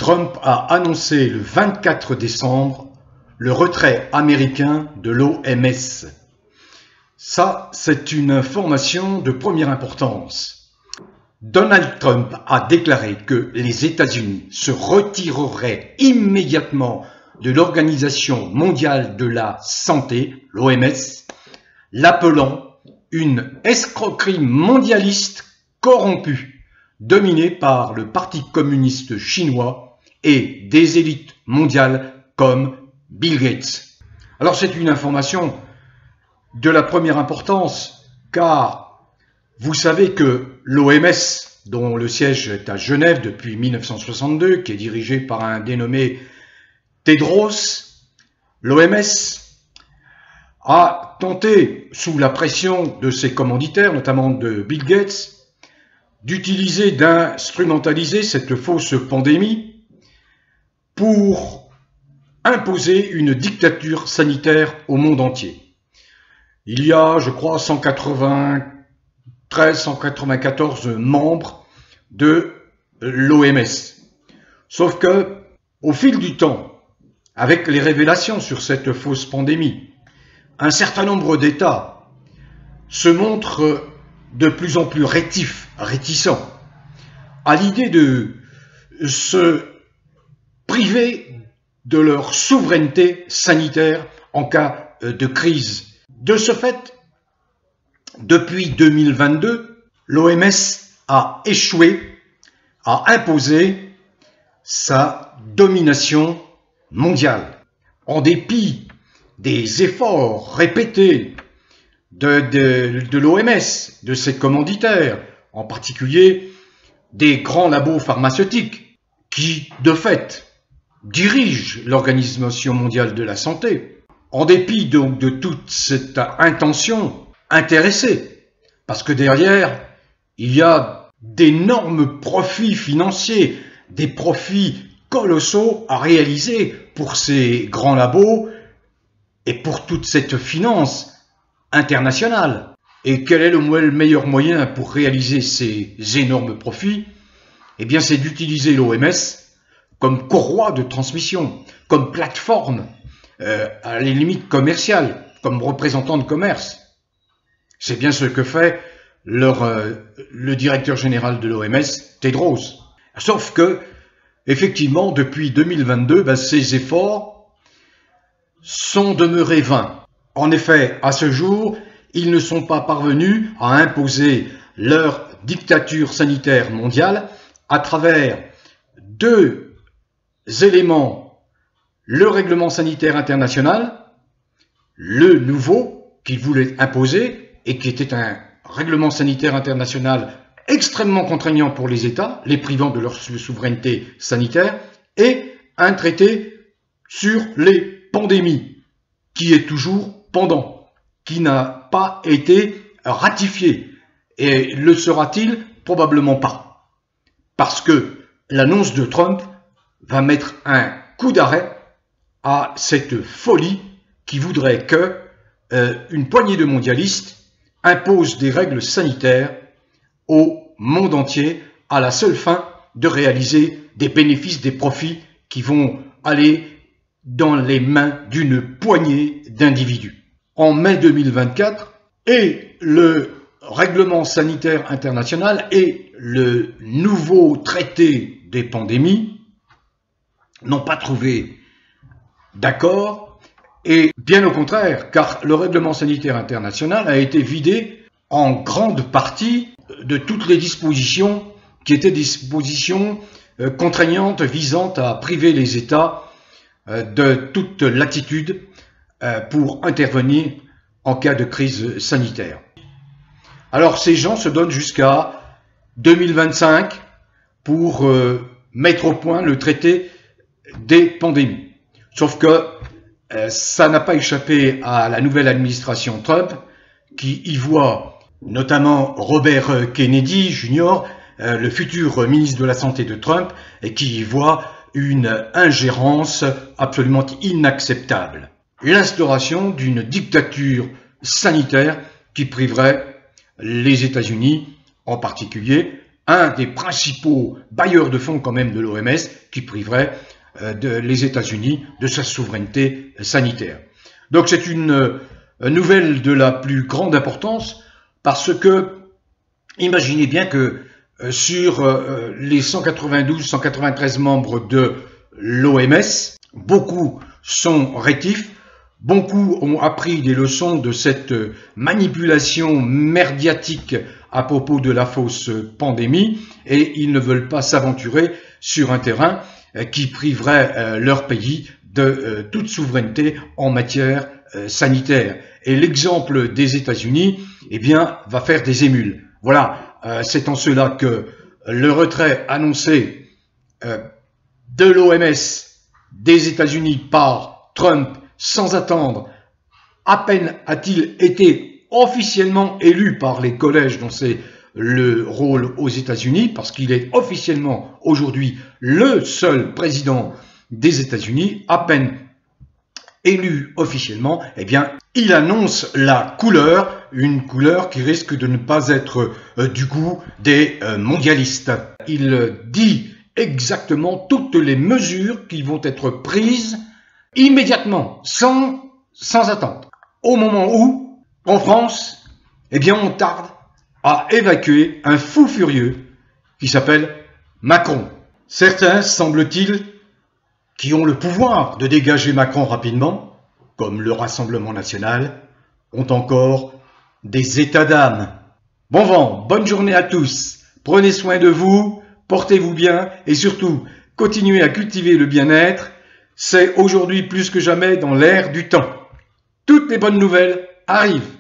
Trump a annoncé le 24 décembre le retrait américain de l'OMS. Ça, c'est une information de première importance. Donald Trump a déclaré que les États-Unis se retireraient immédiatement de l'Organisation mondiale de la santé, l'OMS, l'appelant une escroquerie mondialiste corrompue, dominée par le Parti communiste chinois et des élites mondiales comme Bill Gates. Alors c'est une information de la première importance, car vous savez que l'OMS, dont le siège est à Genève depuis 1962, qui est dirigé par un dénommé Tedros, l'OMS a tenté, sous la pression de ses commanditaires, notamment de Bill Gates, d'utiliser, d'instrumentaliser cette fausse pandémie pour imposer une dictature sanitaire au monde entier. Il y a, je crois, 194 membres de l'OMS. Sauf que, au fil du temps, avec les révélations sur cette fausse pandémie, un certain nombre d'États se montrent de plus en plus réticents à l'idée de se priver de leur souveraineté sanitaire en cas de crise. De ce fait, depuis 2022, l'OMS a échoué à imposer sa domination mondiale. En dépit des efforts répétés de l'OMS, de ses commanditaires, en particulier des grands labos pharmaceutiques qui, de fait, dirigent l'Organisation mondiale de la santé, en dépit donc de toute cette intention intéressée, parce que derrière, il y a d'énormes profits financiers, des profits colossaux à réaliser pour ces grands labos et pour toute cette finance internationale. Et quel est le meilleur moyen pour réaliser ces énormes profits? Eh bien, c'est d'utiliser l'OMS comme courroie de transmission, comme plateforme, à les limites commerciales, comme représentant de commerce. C'est bien ce que fait le directeur général de l'OMS, Tedros. Sauf que, effectivement, depuis 2022, ces efforts sont demeurés vains. En effet, à ce jour, ils ne sont pas parvenus à imposer leur dictature sanitaire mondiale à travers deux éléments: le règlement sanitaire international, le nouveau qu'ils voulaient imposer et qui était un règlement sanitaire international extrêmement contraignant pour les États, les privant de leur souveraineté sanitaire, et un traité sur les pandémies, qui est toujours pendant, qui n'a pas été ratifié. Et le sera-t-il? Probablement pas. Parce que l'annonce de Trump va mettre un coup d'arrêt à cette folie qui voudrait que une poignée de mondialistes impose des règles sanitaires au monde entier à la seule fin de réaliser des bénéfices, des profits qui vont aller dans les mains d'une poignée d'individus. En mai 2024, et le règlement sanitaire international et le nouveau traité des pandémies n'ont pas trouvé d'accord, et bien au contraire, car le règlement sanitaire international a été vidé en grande partie de toutes les dispositions qui étaient dispositions contraignantes visant à priver les États de toute latitude pour intervenir en cas de crise sanitaire. Alors ces gens se donnent jusqu'à 2025 pour mettre au point le traité des pandémies. Sauf que ça n'a pas échappé à la nouvelle administration Trump, qui y voit notamment Robert Kennedy Jr., le futur ministre de la Santé de Trump, et qui y voit une ingérence absolument inacceptable. L'instauration d'une dictature sanitaire qui priverait les États-Unis, en particulier, un des principaux bailleurs de fonds quand même de l'OMS, qui priverait les États-Unis de sa souveraineté sanitaire. Donc c'est une nouvelle de la plus grande importance parce que imaginez bien que sur les 192-193 membres de l'OMS, beaucoup sont rétifs, beaucoup ont appris des leçons de cette manipulation merdiatique à propos de la fausse pandémie et ils ne veulent pas s'aventurer sur un terrain qui priverait leur pays de toute souveraineté en matière sanitaire. Et l'exemple des États-Unis, eh bien, va faire des émules. Voilà, c'est en cela que le retrait annoncé de l'OMS des États-Unis par Trump, sans attendre, à peine a-t-il été officiellement élu par les collèges dont c'est le rôle aux États-Unis, parce qu'il est officiellement aujourd'hui le seul président des États-Unis, à peine élu officiellement, eh bien, il annonce la couleur, une couleur qui risque de ne pas être du goût des mondialistes. Il dit exactement toutes les mesures qui vont être prises immédiatement, sans attendre. Au moment où, en France, eh bien, on tarde à évacuer un fou furieux qui s'appelle Macron. Certains, semble-t-il, qui ont le pouvoir de dégager Macron rapidement, comme le Rassemblement national, ont encore des états d'âme. Bon vent, bonne journée à tous, prenez soin de vous, portez-vous bien et surtout, continuez à cultiver le bien-être, c'est aujourd'hui plus que jamais dans l'ère du temps. Toutes les bonnes nouvelles arrivent.